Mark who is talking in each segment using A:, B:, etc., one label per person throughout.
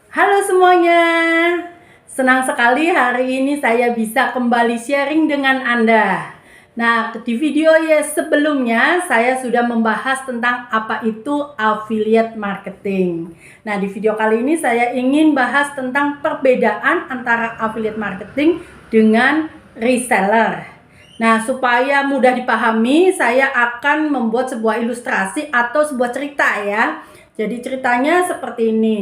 A: Halo semuanya, senang sekali hari ini saya bisa kembali sharing dengan Anda. Nah, di video ya sebelumnya saya sudah membahas tentang apa itu affiliate marketing. Nah, di video kali ini saya ingin bahas tentang perbedaan antara affiliate marketing dengan reseller. Nah, supaya mudah dipahami, saya akan membuat sebuah ilustrasi atau sebuah cerita ya. Jadi ceritanya seperti ini.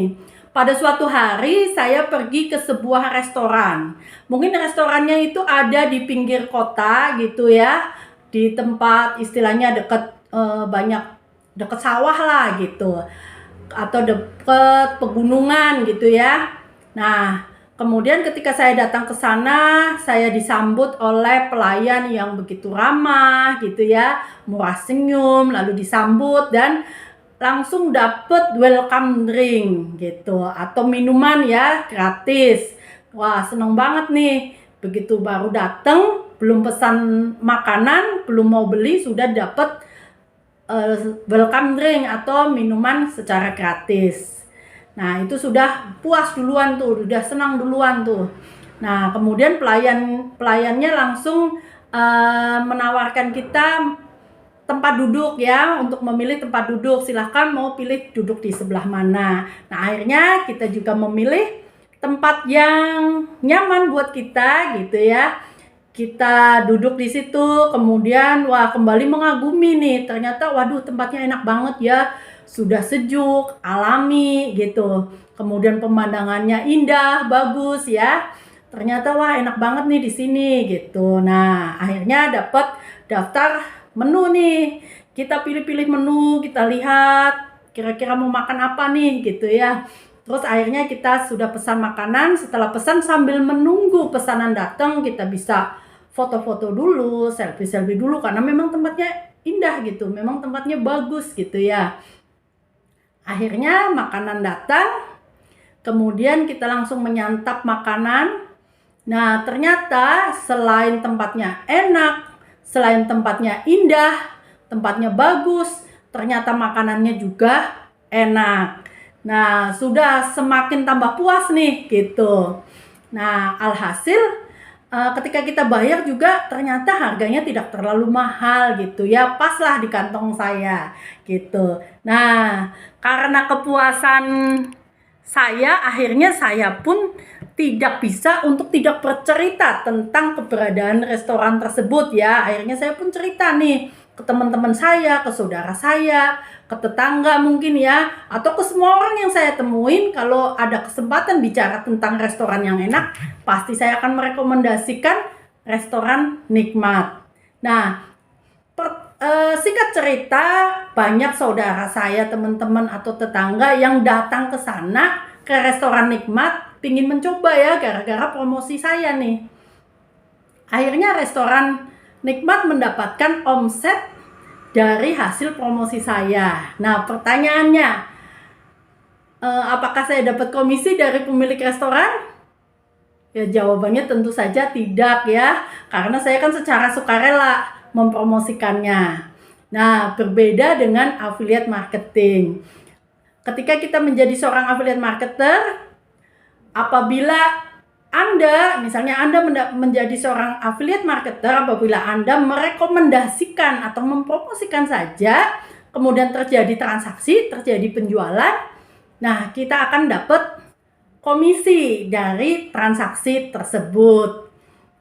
A: Pada suatu hari saya pergi ke sebuah restoran. Mungkin restorannya itu ada di pinggir kota gitu ya, di tempat istilahnya dekat banyak dekat sawah lah gitu, atau dekat pegunungan gitu ya. Nah, kemudian ketika saya datang ke sana, saya disambut oleh pelayan yang begitu ramah gitu ya, murah senyum, lalu disambut dan langsung dapet welcome drink gitu atau minuman ya gratis. Wah, seneng banget nih. Begitu baru dateng, belum pesan makanan, belum mau beli sudah dapet welcome drink atau minuman secara gratis. Nah, itu sudah puas duluan tuh, sudah senang duluan tuh. Nah, kemudian pelayannya langsung menawarkan kita tempat duduk ya, untuk memilih tempat duduk. Silahkan mau pilih duduk di sebelah mana. Nah, akhirnya kita juga memilih tempat yang nyaman buat kita gitu ya. Kita duduk di situ, kemudian wah kembali mengagumi nih. Ternyata waduh tempatnya enak banget ya. Sudah sejuk, alami gitu. Kemudian pemandangannya indah, bagus ya. Ternyata wah enak banget nih di sini gitu. Nah, akhirnya dapat daftar menu nih. Kita pilih-pilih menu, kita lihat kira-kira mau makan apa nih gitu ya. Terus akhirnya kita sudah pesan makanan. Setelah pesan sambil menunggu pesanan datang, kita bisa foto-foto dulu, selfie-selfie dulu karena memang tempatnya indah gitu. Memang tempatnya bagus gitu ya. Akhirnya makanan datang. Kemudian kita langsung menyantap makanan. Nah, ternyata selain tempatnya enak, selain tempatnya indah, tempatnya bagus, ternyata makanannya juga enak. Nah, sudah semakin tambah puas nih gitu. Nah, alhasil ketika kita bayar juga ternyata harganya tidak terlalu mahal gitu ya, pas lah di kantong saya gitu. Nah, karena kepuasan saya, akhirnya saya pun tidak bisa untuk tidak bercerita tentang keberadaan restoran tersebut ya. Akhirnya saya pun cerita nih ke teman-teman saya, ke saudara saya, ke tetangga mungkin ya, atau ke semua orang yang saya temuin. Kalau ada kesempatan bicara tentang restoran yang enak, pasti saya akan merekomendasikan restoran Nikmat. Nah, singkat cerita, banyak saudara saya, teman-teman atau tetangga yang datang ke sana, ke restoran Nikmat, pingin mencoba ya, gara-gara promosi saya nih. Akhirnya restoran Nikmat mendapatkan omset dari hasil promosi saya. Nah, pertanyaannya, apakah saya dapat komisi dari pemilik restoran? Ya, jawabannya tentu saja tidak ya, karena saya kan secara sukarela mempromosikannya. Nah, berbeda dengan affiliate marketing. Ketika kita menjadi seorang affiliate marketer, apabila misalnya Anda menjadi seorang affiliate marketer, apabila Anda merekomendasikan atau mempromosikan saja, kemudian terjadi transaksi, terjadi penjualan, nah kita akan dapat komisi dari transaksi tersebut.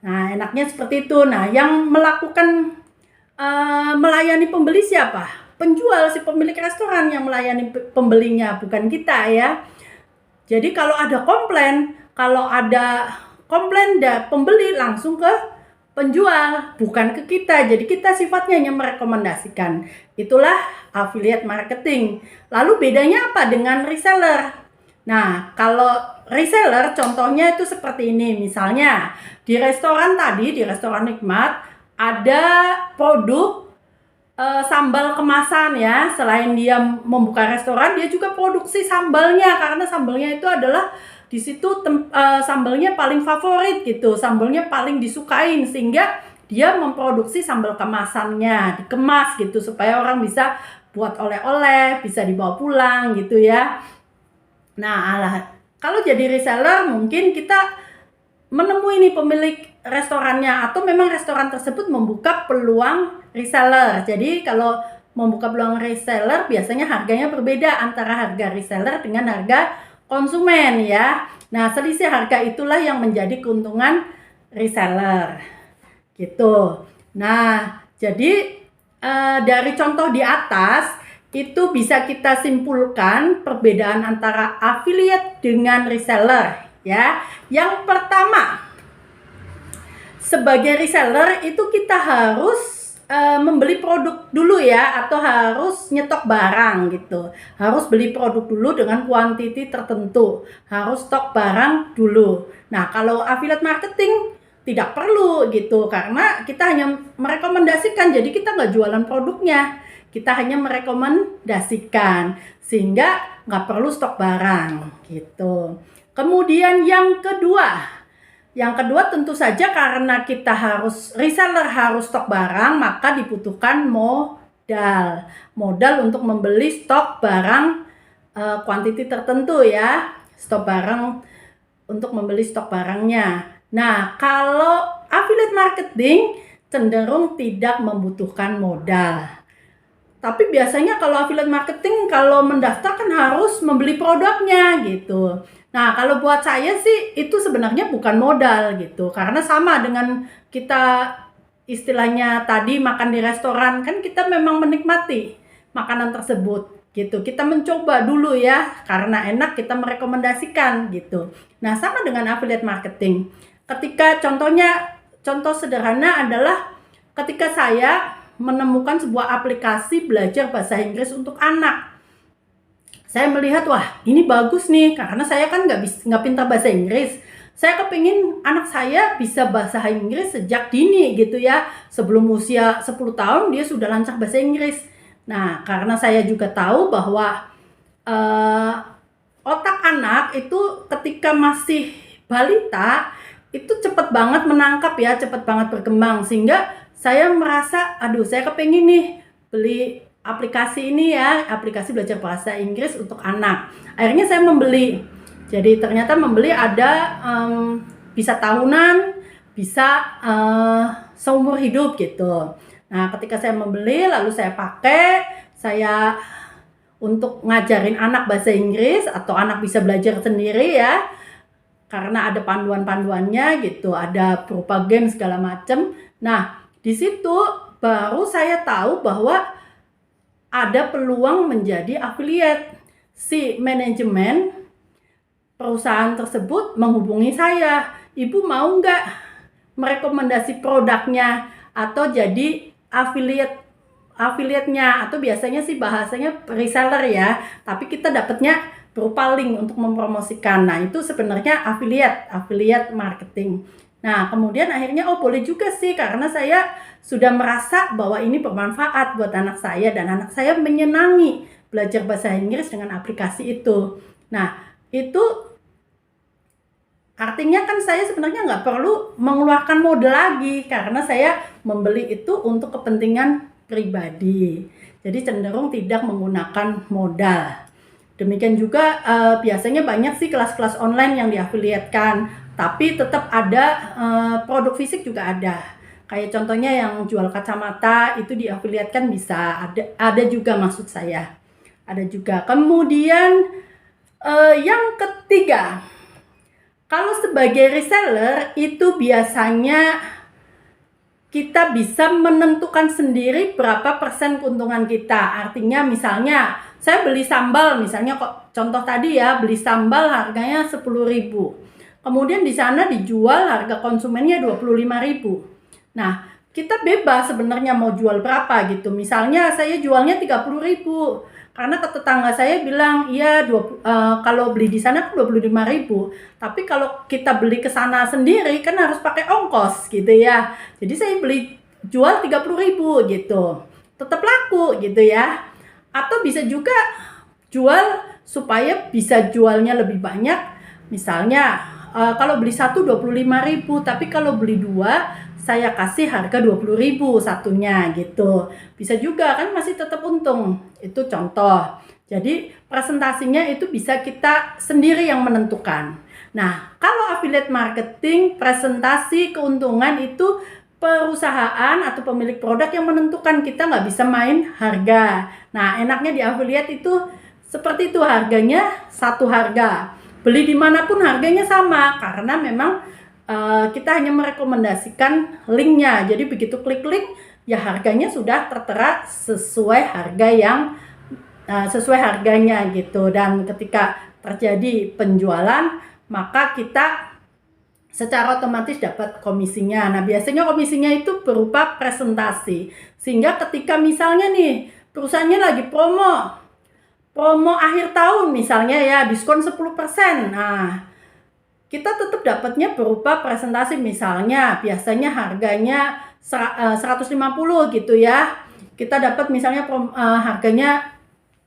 A: Nah, enaknya seperti itu. Nah, yang melakukan melayani pembeli siapa? Penjual, si pemilik restoran yang melayani pembelinya, bukan kita ya. Jadi kalau ada komplain pembeli langsung ke penjual, bukan ke kita. Jadi kita sifatnya hanya merekomendasikan. Itulah affiliate marketing. Lalu bedanya apa dengan reseller? Nah, kalau reseller contohnya itu seperti ini. Misalnya di restoran Nikmat, ada produk sambal kemasan ya. Selain dia membuka restoran, dia juga produksi sambalnya, karena sambalnya itu adalah di situ sambalnya paling favorit gitu, sambalnya paling disukain, sehingga dia memproduksi sambal kemasannya, dikemas gitu supaya orang bisa buat oleh-oleh, bisa dibawa pulang gitu ya. Nah, kalau jadi reseller mungkin kita menemui nih pemilik restorannya, atau memang restoran tersebut membuka peluang reseller. Jadi kalau membuka peluang reseller biasanya harganya berbeda antara harga reseller dengan harga konsumen ya. Nah, selisih harga itulah yang menjadi keuntungan reseller gitu. Nah, jadi dari contoh di atas itu bisa kita simpulkan perbedaan antara affiliate dengan reseller ya. Yang pertama, sebagai reseller itu kita harus membeli produk dulu ya, atau harus nyetok barang gitu. Harus beli produk dulu dengan kuantiti tertentu, harus stok barang dulu. Nah, kalau affiliate marketing tidak perlu gitu, karena kita hanya merekomendasikan, jadi kita nggak jualan produknya, kita hanya merekomendasikan, sehingga nggak perlu stok barang gitu. Kemudian yang kedua tentu saja karena kita reseller harus stok barang, maka dibutuhkan modal untuk membeli stok barang kuantiti tertentu ya, stok barang untuk membeli stok barangnya. Nah, kalau affiliate marketing cenderung tidak membutuhkan modal. Tapi biasanya kalau affiliate marketing, kalau mendaftar kan harus membeli produknya gitu. Nah, kalau buat saya sih itu sebenarnya bukan modal gitu. Karena sama dengan kita istilahnya tadi makan di restoran, kan kita memang menikmati makanan tersebut gitu. Kita mencoba dulu ya, karena enak kita merekomendasikan gitu. Nah, sama dengan affiliate marketing. Ketika contoh sederhana adalah ketika saya menemukan sebuah aplikasi belajar bahasa Inggris untuk anak. Saya melihat, wah ini bagus nih, karena saya kan nggak pintar bahasa Inggris. Saya kepingin anak saya bisa bahasa Inggris sejak dini gitu ya. Sebelum usia 10 tahun dia sudah lancar bahasa Inggris. Nah, karena saya juga tahu bahwa otak anak itu ketika masih balita itu cepat banget menangkap ya, cepat banget berkembang, sehingga saya merasa, aduh saya kepingin nih beli aplikasi ini ya, aplikasi belajar bahasa Inggris untuk anak. Akhirnya saya membeli. Jadi ternyata membeli ada bisa tahunan, bisa seumur hidup gitu. Nah, ketika saya membeli lalu saya pakai, saya untuk ngajarin anak bahasa Inggris atau anak bisa belajar sendiri ya. Karena ada panduan-panduannya gitu, ada berupa game segala macam. Nah, di situ baru saya tahu bahwa ada peluang menjadi affiliate. Si manajemen perusahaan tersebut menghubungi saya, ibu mau nggak merekomendasi produknya atau jadi affiliate-nya, atau biasanya sih bahasanya reseller ya, tapi kita dapatnya berupa link untuk mempromosikan. Nah, itu sebenarnya affiliate marketing. Nah, kemudian akhirnya boleh juga sih, karena saya sudah merasa bahwa ini bermanfaat buat anak saya dan anak saya menyenangi belajar bahasa Inggris dengan aplikasi itu. Nah, itu artinya kan saya sebenarnya nggak perlu mengeluarkan modal lagi, karena saya membeli itu untuk kepentingan pribadi. Jadi cenderung tidak menggunakan modal. Demikian juga biasanya banyak sih kelas-kelas online yang diafiliatkan, tapi tetap ada produk fisik juga ada. Kayak contohnya yang jual kacamata itu diafiliatkan bisa, ada juga maksud saya. Ada juga. Kemudian yang ketiga, kalau sebagai reseller itu biasanya kita bisa menentukan sendiri berapa persen keuntungan kita. Artinya misalnya saya beli sambal, misalnya contoh tadi ya, beli sambal harganya 10.000. Kemudian di sana dijual harga konsumennya 25.000. Nah, kita bebas sebenarnya mau jual berapa gitu. Misalnya saya jualnya 30.000. Karena ke tetangga saya bilang, iya kalau beli di sana kan 25.000. Tapi kalau kita beli ke sana sendiri kan harus pakai ongkos gitu ya. Jadi saya jual 30.000 gitu. Tetap laku gitu ya. Atau bisa juga jual supaya bisa jualnya lebih banyak. Misalnya kalau beli satu 25.000, tapi kalau beli dua saya kasih harga 20.000 satunya gitu. Bisa juga kan masih tetap untung. Itu contoh. Jadi presentasinya itu bisa kita sendiri yang menentukan. Nah, kalau affiliate marketing, presentasi keuntungan itu perusahaan atau pemilik produk yang menentukan, kita nggak bisa main harga. Nah, enaknya di affiliate itu seperti itu, harganya satu harga. Beli dimanapun harganya sama, karena memang kita hanya merekomendasikan linknya. Jadi begitu klik link, ya harganya sudah tertera sesuai harga yang sesuai harganya gitu. Dan ketika terjadi penjualan, maka kita secara otomatis dapat komisinya. Nah, biasanya komisinya itu berupa presentasi. Sehingga ketika misalnya nih perusahaannya lagi promo akhir tahun misalnya ya, diskon 10%. Nah, kita tetap dapatnya berupa presentasi, misalnya biasanya harganya 150 gitu ya. Kita dapat misalnya harganya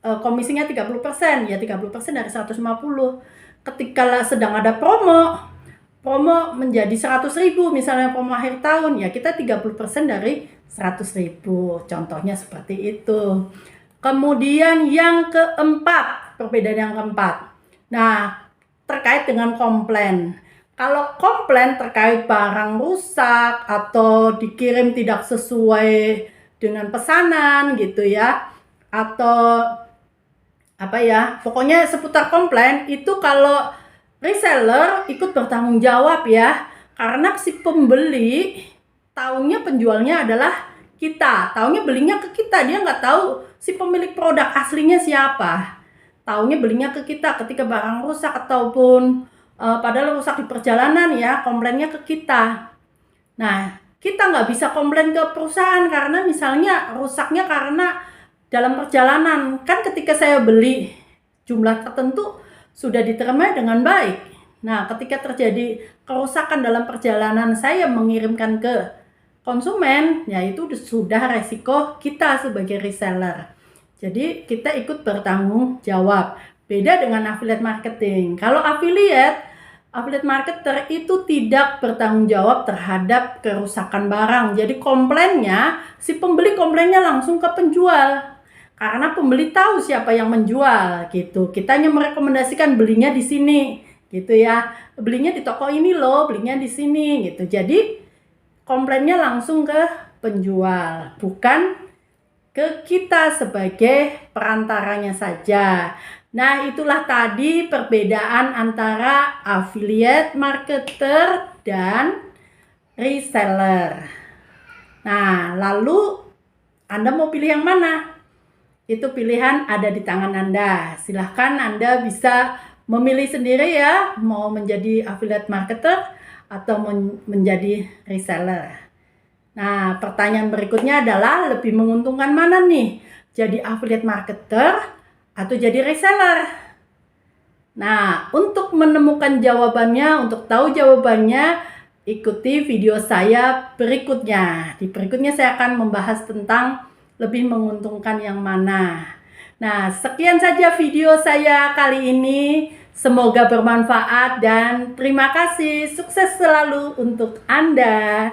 A: komisinya 30%, ya 30% dari 150. Ketika sedang ada promo menjadi 100.000 misalnya, promo akhir tahun, ya kita 30% dari 100.000. Contohnya seperti itu. Kemudian yang keempat, perbedaan yang keempat. Nah, terkait dengan komplain. Kalau komplain terkait barang rusak atau dikirim tidak sesuai dengan pesanan gitu ya, atau apa ya, pokoknya seputar komplain itu, kalau reseller ikut bertanggung jawab ya, karena si pembeli taunya penjualnya adalah kita, taunya belinya ke kita, dia nggak tahu si pemilik produk aslinya siapa. Taunya belinya ke kita ketika barang rusak ataupun padahal rusak di perjalanan ya, komplainnya ke kita. Nah, kita nggak bisa komplain ke perusahaan karena misalnya rusaknya karena dalam perjalanan. Kan ketika saya beli jumlah tertentu sudah diterima dengan baik. Nah, ketika terjadi kerusakan dalam perjalanan, saya mengirimkan ke konsumen, ya itu sudah resiko kita sebagai reseller. Jadi kita ikut bertanggung jawab. Beda dengan affiliate marketing. Kalau affiliate marketer itu tidak bertanggung jawab terhadap kerusakan barang. Jadi komplainnya, si pembeli komplainnya langsung ke penjual. Karena pembeli tahu siapa yang menjual gitu. Kita hanya merekomendasikan belinya di sini gitu ya. Belinya di toko ini loh, belinya di sini gitu. Jadi komplainnya langsung ke penjual, bukan ke kita sebagai perantaranya saja. Nah, itulah tadi perbedaan antara affiliate marketer dan reseller. Nah, lalu Anda mau pilih yang mana? Itu pilihan ada di tangan Anda. Silahkan Anda bisa memilih sendiri ya, mau menjadi affiliate marketer atau menjadi reseller. Nah, pertanyaan berikutnya adalah lebih menguntungkan mana nih? Jadi affiliate marketer atau jadi reseller? Nah, untuk menemukan jawabannya, untuk tahu jawabannya, ikuti video saya berikutnya. Di berikutnya saya akan membahas tentang lebih menguntungkan yang mana. Nah, sekian saja video saya kali ini. Semoga bermanfaat dan terima kasih. Sukses selalu untuk Anda.